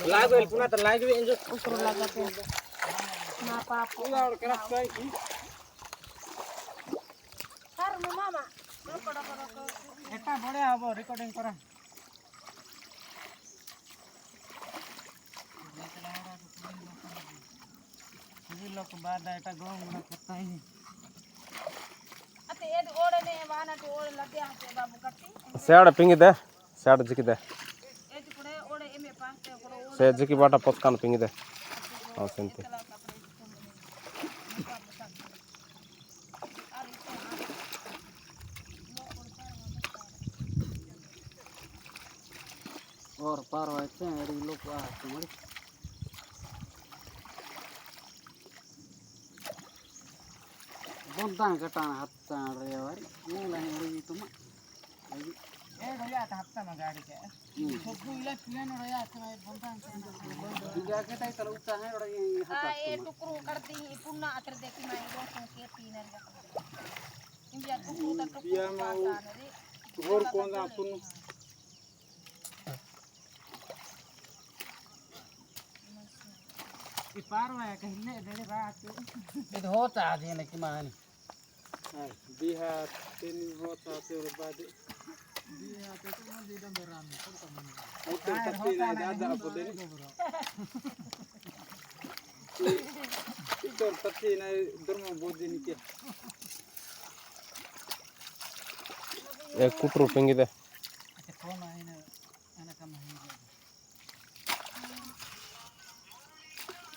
लागवेल पुन्हा तर लागवेल जो उसरो लगाते ना पाप उडाड क्रॅश काय की हर मामा पड़ा एटा बडे अब रेकॉर्डिंग करा लोक बाद एटा गांव में पता ही नहीं अते एड ओड़े ने वाना तो ओड़े लगे आते बाबू कट्टी ಸ್ಯಾಡ ಪಿಂಗಿದೆ ಸ್ಯಾಡ ಜಿಕ್ಕಿದೆ एज पड़े ओड़े एमे पांचते ओड़े ಸೇ ಜಿಕ್ಕಿ ಬಾಟ ಪೊತ್ಕಾನ ಪಿಂಗಿದೆ ಹಾಂ ಸೆಂತಿ और पार होते हैं एडी लोग आ तुम्हारी बोलता कटाना हत्ता रे वारी ये लाइन रे तुम ए भैया हत्ता में गाड़ी के सब इला प्लेन रया था बोलता दिया के ताई तलउता है और ये हां ये टुकरू करती पुन्ना अतर देखी मैं दोस्तों के तीन इंडिया टुकरू तक टुकरू पासा रे और कौन अपन ये पार है कहने देने बात ये होता आज ये कि मान बिहार तीन होता तेरे बाद बिहार तो मन दीदा मेरा में तो तत्ती ना दादा को दे तो तत्ती ना धर्म बोध दिन के एक कुट्रू ಪಿಂಗಿದೆ अच्छा कौन है ना अना कम है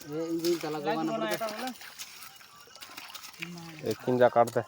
ये इंजन चला गया ना एक किंजा काटते